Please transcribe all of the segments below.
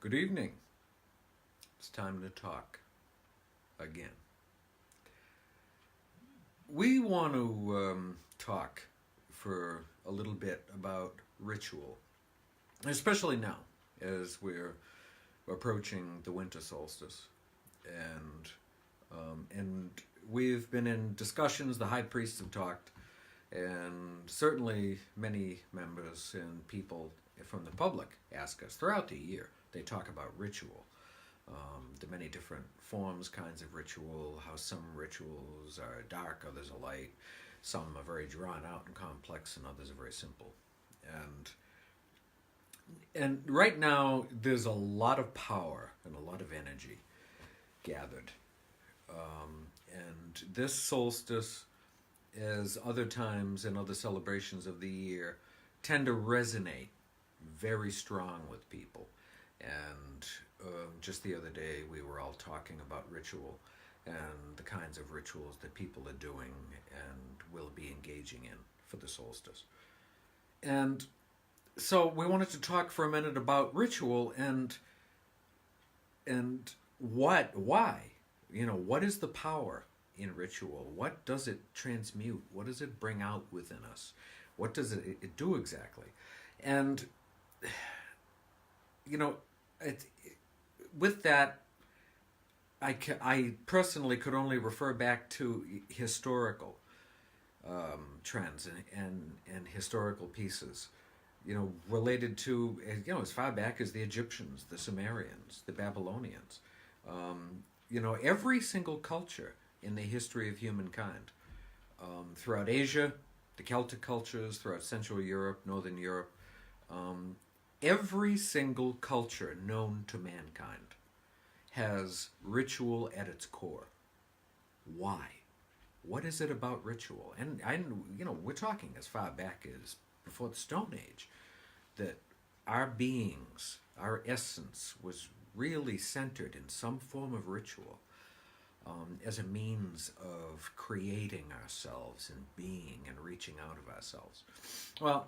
Good evening. It's time to talk again. We want to talk for a little bit about ritual, especially now as we're approaching the winter solstice, and we've been in discussions. The high priests have talked, and certainly many members and people from the public ask us throughout the year. They talk about ritual, the many different forms, kinds of ritual, how some rituals are dark, others are light, some are very drawn out and complex, and others are very simple. And right now, there's a lot of power and a lot of energy gathered. And this solstice, as other times and other celebrations of the year, tend to resonate very strong with people. And just the other day, we were all talking about ritual and the kinds of rituals that people are doing and will be engaging in for the solstice. And so we wanted to talk for a minute about ritual and why? What is the power in ritual? What does it transmute? What does it bring out within us? What does it do exactly? And with that, I personally could only refer back to historical trends and historical pieces, related to, as far back as the Egyptians, the Sumerians, the Babylonians. Every single culture in the history of humankind, throughout Asia, the Celtic cultures, throughout Central Europe, Northern Europe, every single culture known to mankind has ritual at its core. Why? What is it about ritual? And we're talking as far back as before the Stone Age, that our beings, our essence, was really centered in some form of ritual, as a means of creating ourselves and being and reaching out of ourselves. Well,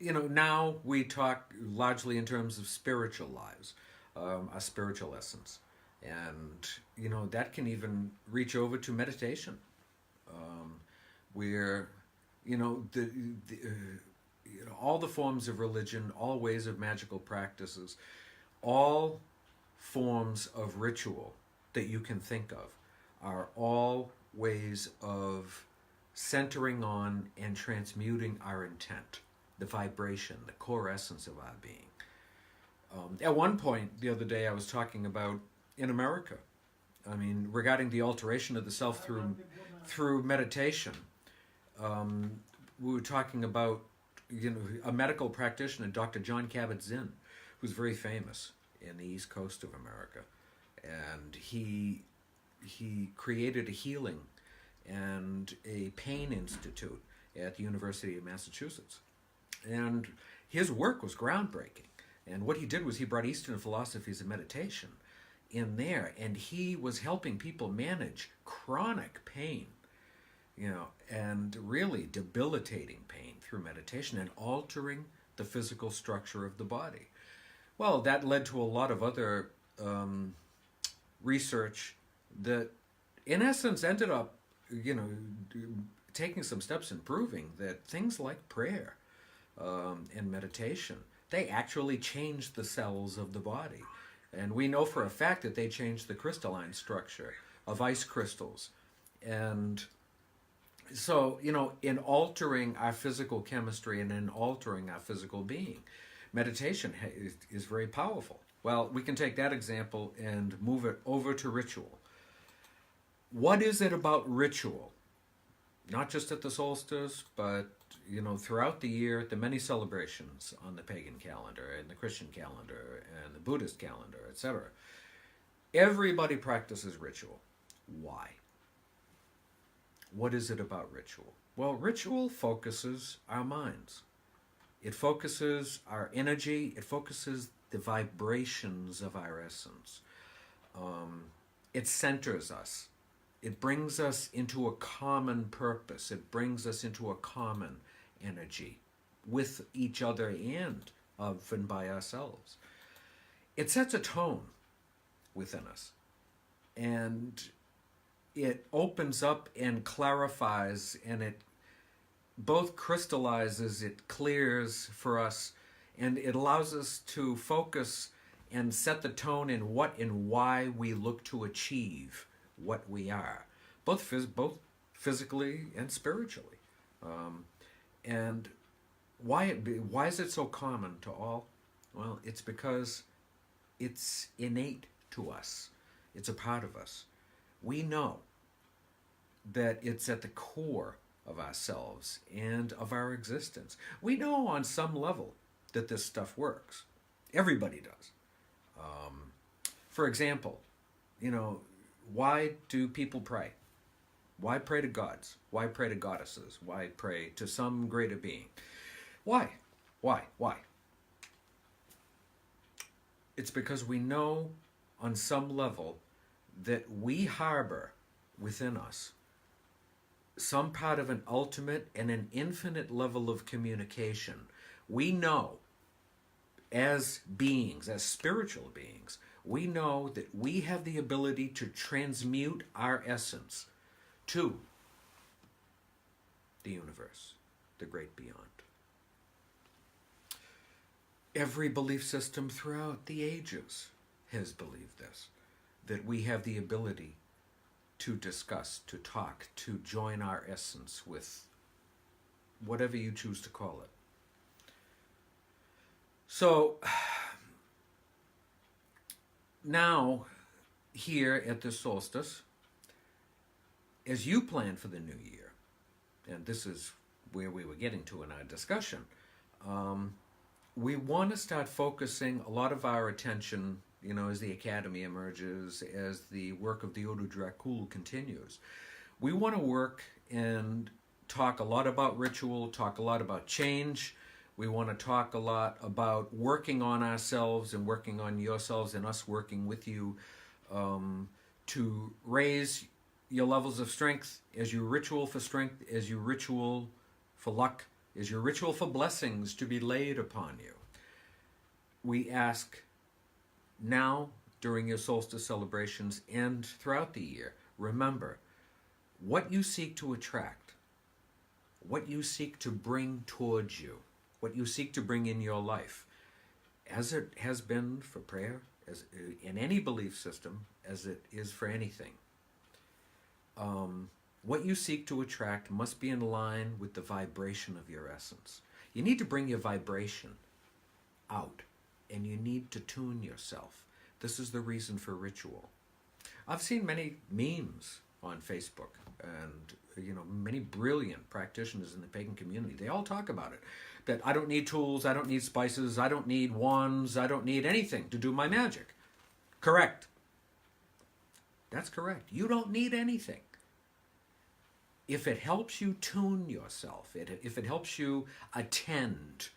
now we talk largely in terms of spiritual lives, a spiritual essence. And, that can even reach over to meditation, where, all the forms of religion, all ways of magical practices, all forms of ritual that you can think of are all ways of centering on and transmuting our intent, the vibration, the core essence of our being. At one point the other day, I was talking about in America, regarding the alteration of the self through meditation. We were talking about a medical practitioner, Dr. John Kabat-Zinn, who's very famous in the East Coast of America, and he created a healing and a pain institute at the University of Massachusetts. And his work was groundbreaking. And what he did was he brought Eastern philosophies of meditation in there, and he was helping people manage chronic pain, and really debilitating pain through meditation and altering the physical structure of the body. Well, that led to a lot of other research that, in essence, ended up, taking some steps in proving that things like prayer and meditation, they actually change the cells of the body. And we know for a fact that they change the crystalline structure of ice crystals. And so, in altering our physical chemistry and in altering our physical being, meditation is very powerful. Well, we can take that example and move it over to ritual. What is it about ritual? Not just at the solstice, but throughout the year, the many celebrations on the pagan calendar and the Christian calendar and the Buddhist calendar, etc. Everybody practices ritual. Why? What is it about ritual? Well, ritual focuses our minds. It focuses our energy. It focuses the vibrations of our essence. It centers us. It brings us into a common purpose. It brings us into a common energy with each other and of and by ourselves. it sets a tone within us. And it opens up and clarifies, and it both crystallizes, it clears for us, and it allows us to focus and set the tone in what and why we look to achieve what we are, both physically and spiritually. And why is it so common to all? Well, it's because it's innate to us. It's a part of us. We know that it's at the core of ourselves and of our existence. We know on some level that this stuff works. Everybody does. For example, why do people pray? Why pray to gods? Why pray to goddesses? Why pray to some greater being? Why? It's because we know on some level that we harbor within us some part of an ultimate and an infinite level of communication. We know as beings, as spiritual beings, we know that we have the ability to transmute our essence to the universe, the great beyond. Every belief system throughout the ages has believed this, that we have the ability to discuss, to talk, to join our essence with whatever you choose to call it. So now, here at the solstice, as you plan for the new year, and this is where we were getting to in our discussion, we want to start focusing a lot of our attention, as the Academy emerges, as the work of the Ordo Dracul continues. We want to work and talk a lot about ritual, talk a lot about change. We want to talk a lot about working on ourselves and working on yourselves and us working with you to raise your levels of strength as you ritual for strength, as you ritual for luck, as your ritual for blessings to be laid upon you. We ask now, during your solstice celebrations and throughout the year, remember what you seek to attract, what you seek to bring towards you, what you seek to bring in your life, as it has been for prayer, as in any belief system, as it is for anything. What you seek to attract must be in line with the vibration of your essence. You need to bring your vibration out, and you need to tune yourself. This is the reason for ritual. I've seen many memes on Facebook, and many brilliant practitioners in the pagan community. They all talk about it. That I don't need tools, I don't need spices, I don't need wands, I don't need anything to do my magic. Correct. That's correct. You don't need anything. If it helps you tune yourself, if it helps you attend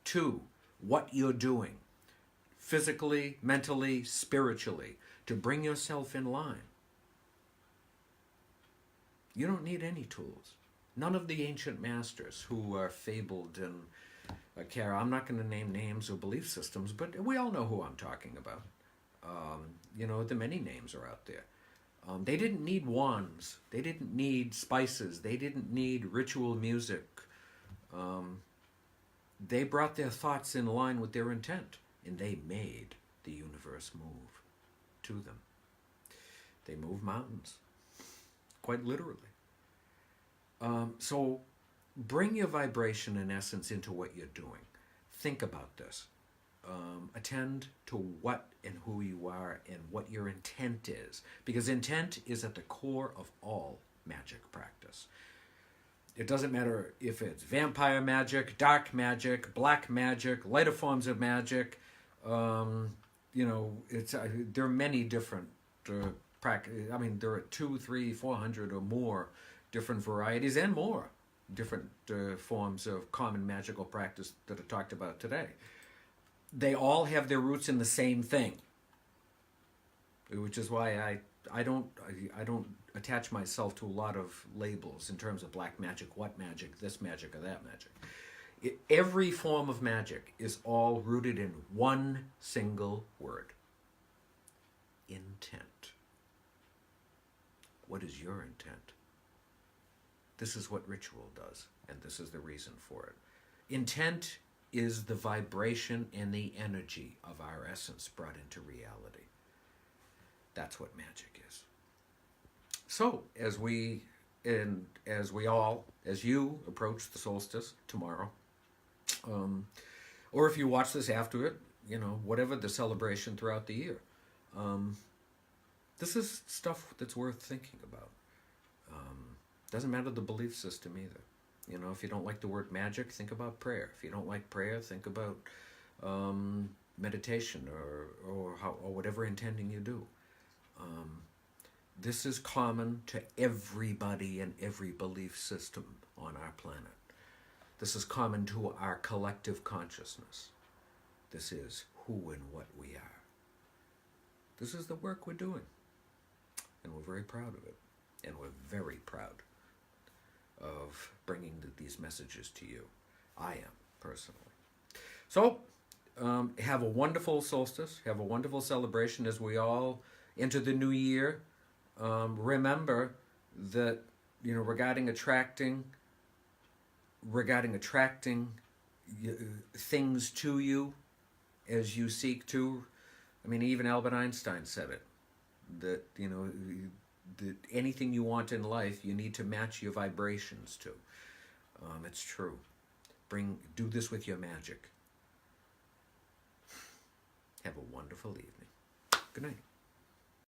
to what you're doing, physically, mentally, spiritually, to bring yourself in line, you don't need any tools. None of the ancient masters who are fabled and I'm not going to name names or belief systems, but we all know who I'm talking about. The many names are out there. They didn't need wands. They didn't need spices. They didn't need ritual music. They brought their thoughts in line with their intent, and they made the universe move to them. They move mountains, quite literally. So bring your vibration and essence into what you're doing. Think about this. Attend to what and who you are and what your intent is. Because intent is at the core of all magic practice. It doesn't matter if it's vampire magic, dark magic, black magic, lighter forms of magic. There are many different practices. I mean, there are 200, 300, 400 or more different varieties and more different forms of common magical practice that are talked about today. They all have their roots in the same thing, which is why I don't attach myself to a lot of labels in terms of black magic, what magic, this magic, or that magic. Every form of magic is all rooted in one single word: intent. What is your intent? This is what ritual does, and this is the reason for it. Intent is the vibration and the energy of our essence brought into reality. That's what magic is. So, as you approach the solstice tomorrow, or if you watch this after it, whatever the celebration throughout the year, this is stuff that's worth thinking about. Doesn't matter the belief system either. If you don't like the word magic, think about prayer. If you don't like prayer, think about meditation or whatever intending you do. This is common to everybody and every belief system on our planet. This is common to our collective consciousness. This is who and what we are. This is the work we're doing. And we're very proud of it. And we're very proud of bringing these messages to you. I am, personally. So, have a wonderful solstice. Have a wonderful celebration as we all enter the new year. Remember that, regarding attracting things to you as you seek to, even Albert Einstein said it, that, that anything you want in life, you need to match your vibrations to. It's true. Do this with your magic. Have a wonderful evening. Good night.